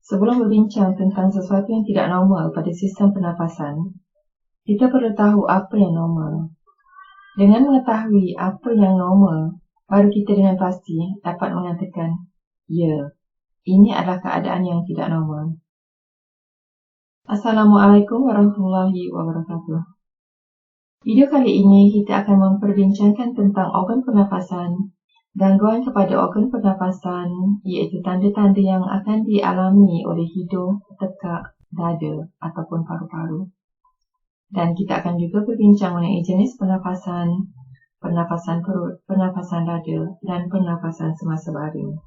Sebelum berbincang tentang sesuatu yang tidak normal pada sistem pernafasan, kita perlu tahu apa yang normal. Dengan mengetahui apa yang normal, baru kita dengan pasti dapat mengatakan, ya, ini adalah keadaan yang tidak normal. Assalamualaikum warahmatullahi wabarakatuh. Video kali ini kita akan memperbincangkan tentang organ pernafasan, gangguan kepada organ pernafasan, iaitu tanda-tanda yang akan dialami oleh hidung, tekak, dada ataupun paru-paru. Dan kita akan juga berbincang mengenai jenis pernafasan, pernafasan perut, pernafasan dada, dan pernafasan semasa baring.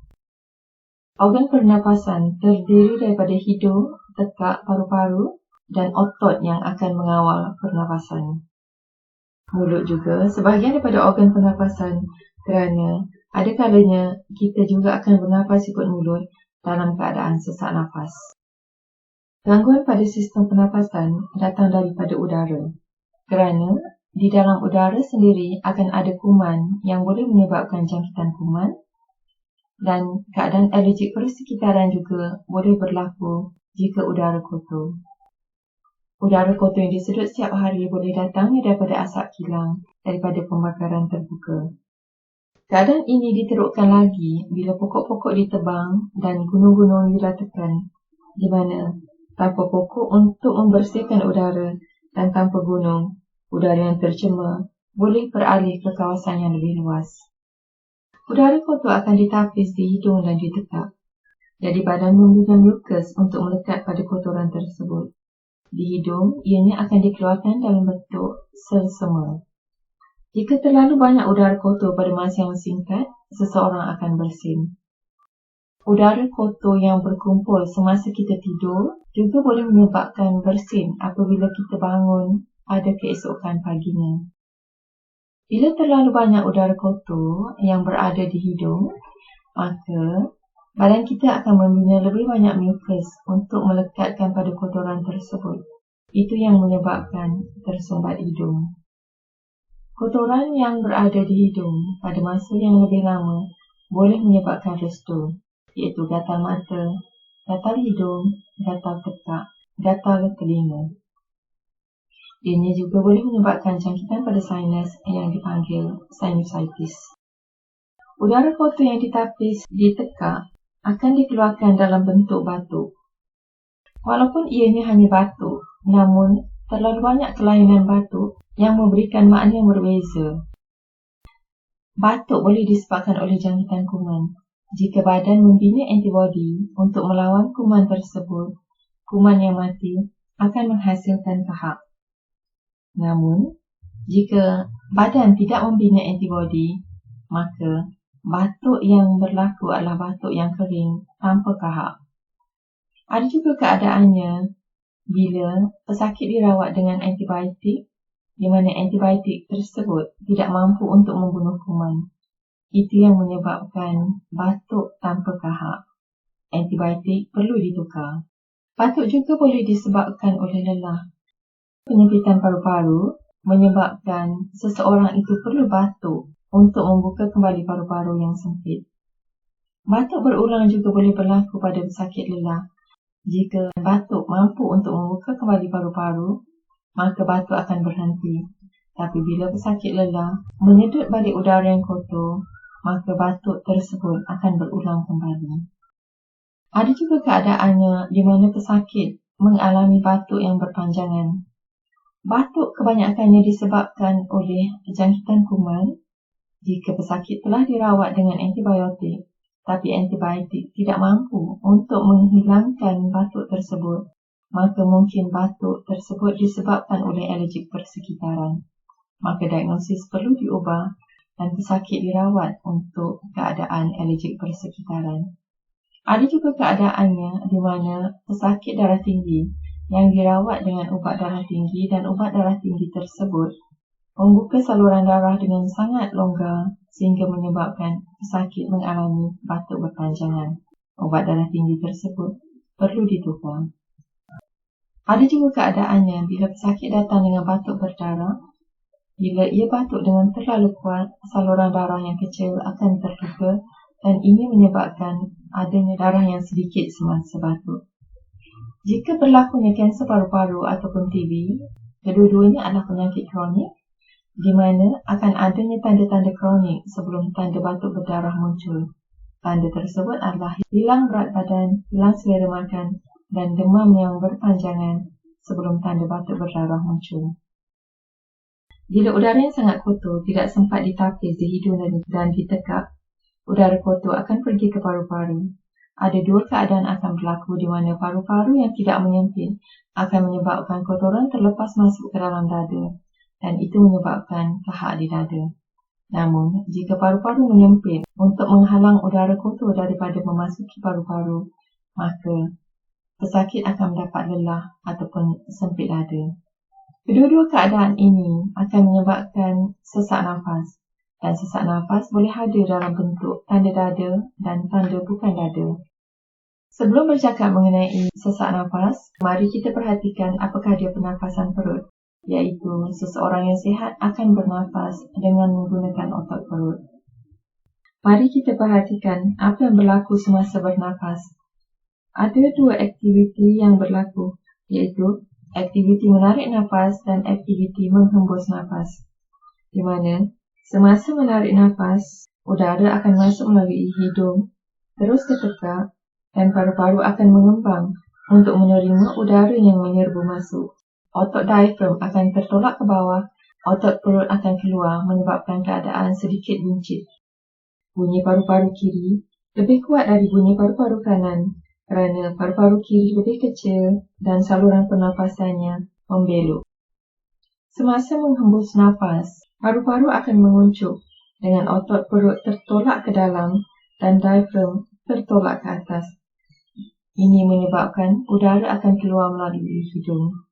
Organ pernafasan terdiri daripada hidung, tekak, paru-paru, dan otot yang akan mengawal pernafasan. Mulut juga sebahagian daripada organ pernafasan kerana ada kalanya kita juga akan bernafas ikut mulut dalam keadaan sesak nafas. Gangguan pada sistem pernafasan datang daripada udara kerana di dalam udara sendiri akan ada kuman yang boleh menyebabkan jangkitan kuman dan keadaan alergik persekitaran juga boleh berlaku jika udara kotor. Udara kotor yang disedut setiap hari boleh datang daripada asap kilang daripada pembakaran terbuka. Keadaan ini diterukkan lagi bila pokok-pokok ditebang dan gunung-gunung diratakan, di mana tanpa pokok untuk membersihkan udara dan tanpa gunung, udara yang tercemar boleh beralih ke kawasan yang lebih luas. Udara kotor akan ditapis di hidung dan di tekak. Jadi badan membina mukus untuk melekat pada kotoran tersebut. Di hidung, ianya akan dikeluarkan dalam bentuk sel-sema. Jika terlalu banyak udara kotor pada masa yang singkat, seseorang akan bersin. Udara kotor yang berkumpul semasa kita tidur juga boleh menyebabkan bersin apabila kita bangun pada keesokan paginya. Bila terlalu banyak udara kotor yang berada di hidung, maka badan kita akan membina lebih banyak mukus untuk melekatkan pada kotoran tersebut. Itu yang menyebabkan tersumbat hidung. Kotoran yang berada di hidung pada masa yang lebih lama boleh menyebabkan restu, iaitu gatal mata, gatal hidung, gatal tekak, gatal telinga. Ianya juga boleh menyebabkan jangkitan pada sinus yang dipanggil sinusitis. Udara kotor yang ditapis di tekak akan dikeluarkan dalam bentuk batuk. Walaupun ianya hanya batuk, namun terlalu banyak kelainan batuk yang memberikan makna yang berbeza. Batuk boleh disebabkan oleh jangkitan kuman. Jika badan membina antibodi untuk melawan kuman tersebut, kuman yang mati akan menghasilkan kahak. Namun, jika badan tidak membina antibodi, maka batuk yang berlaku adalah batuk yang kering tanpa kahak. Ada juga keadaannya bila pesakit dirawat dengan antibiotik, di mana antibiotik tersebut tidak mampu untuk membunuh kuman. Itu yang menyebabkan batuk tanpa kahak. Antibiotik perlu ditukar. Batuk juga boleh disebabkan oleh lelah. Penyempitan paru-paru menyebabkan seseorang itu perlu batuk untuk membuka kembali paru-paru yang sempit. Batuk berulang juga boleh berlaku pada pesakit lelah. Jika batuk mampu untuk membuka kembali paru-paru, maka batuk akan berhenti. Tapi bila pesakit lelah menyedut balik udara yang kotor, maka batuk tersebut akan berulang kembali. Ada juga keadaannya di mana pesakit mengalami batuk yang berpanjangan. Batuk kebanyakannya disebabkan oleh jangkitan kuman. Jika pesakit telah dirawat dengan antibiotik, tapi antibiotik tidak mampu untuk menghilangkan batuk tersebut, maka mungkin batuk tersebut disebabkan oleh alergik persekitaran. Maka diagnosis perlu diubah dan pesakit dirawat untuk keadaan alergik persekitaran. Ada juga keadaannya di mana pesakit darah tinggi yang dirawat dengan ubat darah tinggi dan ubat darah tinggi tersebut membuka saluran darah dengan sangat longgar sehingga menyebabkan pesakit mengalami batuk berpanjangan. Ubat darah tinggi tersebut perlu ditukar. Ada juga keadaannya bila pesakit datang dengan batuk berdarah. Bila ia batuk dengan terlalu kuat, saluran darah yang kecil akan terbuka dan ini menyebabkan adanya darah yang sedikit semasa batuk. Jika berlakunya kanser paru-paru ataupun TB, kedua-duanya adalah penyakit kronik di mana akan adanya tanda-tanda kronik sebelum tanda batuk berdarah muncul. Tanda tersebut adalah hilang berat badan, hilang selera makan dan demam yang berpanjangan sebelum tanda batuk berdarah muncul. Bila udara yang sangat kotor tidak sempat ditapis di hidung dan ditekap, udara kotor akan pergi ke paru-paru. Ada dua keadaan akan berlaku di mana paru-paru yang tidak menyempit akan menyebabkan kotoran terlepas masuk ke dalam dada dan itu menyebabkan kahak di dada. Namun, jika paru-paru menyempit untuk menghalang udara kotor daripada memasuki paru-paru, maka pesakit akan mendapat lelah ataupun sempit dada. Kedua-dua keadaan ini akan menyebabkan sesak nafas dan sesak nafas boleh hadir dalam bentuk tanda dada dan tanda bukan dada. Sebelum bercakap mengenai sesak nafas, mari kita perhatikan apakah dia pernafasan perut, iaitu seseorang yang sihat akan bernafas dengan menggunakan otot perut. Mari kita perhatikan apa yang berlaku semasa bernafas. Ada dua aktiviti yang berlaku, iaitu aktiviti menarik nafas dan aktiviti menghembus nafas. Di mana semasa menarik nafas, udara akan masuk melalui hidung, terus ke tekak dan paru-paru akan mengembang untuk menerima udara yang menyerbu masuk. Otot diafragm akan tertolak ke bawah, otot perut akan keluar menyebabkan keadaan sedikit buncit. Bunyi paru-paru kiri lebih kuat dari bunyi paru-paru kanan kerana paru-paru kiri lebih kecil dan saluran pernafasannya membelok. Semasa menghembus nafas, paru-paru akan menguncup dengan otot perut tertolak ke dalam dan diafragm tertolak ke atas. Ini menyebabkan udara akan keluar melalui hidung.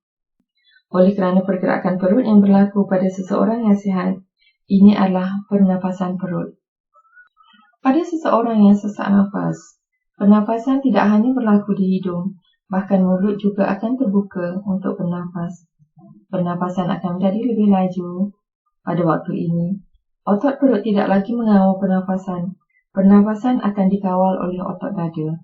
Oleh kerana pergerakan perut yang berlaku pada seseorang yang sihat, ini adalah pernafasan perut. Pada seseorang yang sesak nafas, pernafasan tidak hanya berlaku di hidung, bahkan mulut juga akan terbuka untuk bernafas. Pernafasan akan menjadi lebih laju. Pada waktu ini, otot perut tidak lagi mengawal pernafasan. Pernafasan akan dikawal oleh otot dada.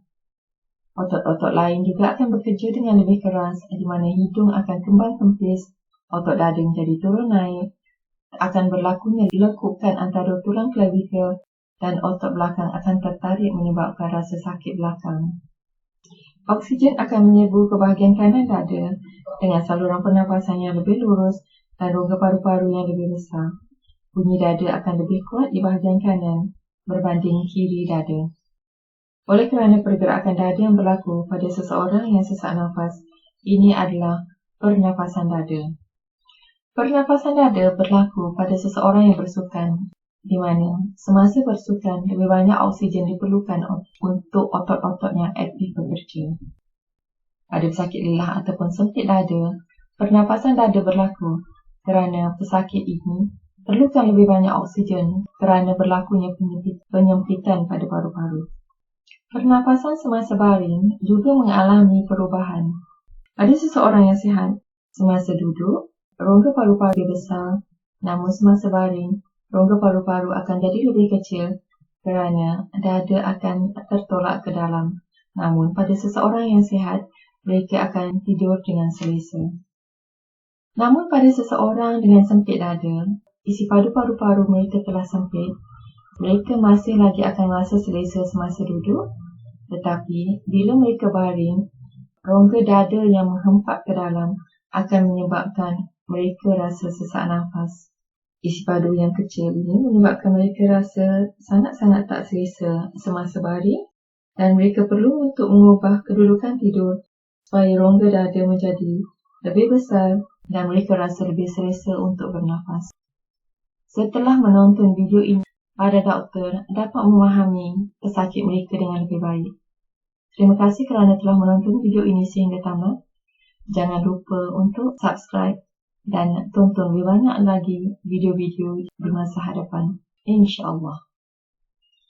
Otot-otot lain juga akan bekerja dengan lebih keras, di mana hidung akan kembang kempis, otot dada menjadi turun naik, akan berlakunya lekukan antara tulang clavicle dan otot belakang akan tertarik menyebabkan rasa sakit belakang. Oksigen akan menyerbu ke bahagian kanan dada dengan saluran pernafasan yang lebih lurus dan rongga paru-paru yang lebih besar. Bunyi dada akan lebih kuat di bahagian kanan berbanding kiri dada. Oleh kerana pergerakan dada yang berlaku pada seseorang yang sesak nafas, ini adalah pernafasan dada. Pernafasan dada berlaku pada seseorang yang bersukan, di mana semasa bersukan lebih banyak oksigen diperlukan untuk otot-otot yang aktif bekerja. Pada pesakit lelah ataupun sempit dada, pernafasan dada berlaku kerana pesakit ini perlukan lebih banyak oksigen kerana berlakunya penyempitan pada paru-paru. Pernafasan semasa baring juga mengalami perubahan. Pada seseorang yang sihat, semasa duduk, rongga paru-paru besar, namun semasa baring, rongga paru-paru akan jadi lebih kecil kerana dada akan tertolak ke dalam. Namun pada seseorang yang sihat, mereka akan tidur dengan selesa. Namun pada seseorang dengan sempit dada, isi padu paru-paru mereka telah sempit, mereka masih lagi akan rasa selesa semasa duduk, tetapi bila mereka baring, rongga dada yang menghempak ke dalam akan menyebabkan mereka rasa sesak nafas. Isi padu yang kecil ini menyebabkan mereka rasa sangat-sangat tak selesa semasa baring dan mereka perlu untuk mengubah kedudukan tidur supaya rongga dada menjadi lebih besar dan mereka rasa lebih selesa untuk bernafas. Setelah menonton video ini, para doktor dapat memahami pesakit mereka dengan lebih baik. Terima kasih kerana telah menonton video ini sehingga tamat. Jangan lupa untuk subscribe dan tonton lebih banyak lagi video-video di masa hadapan. InsyaAllah.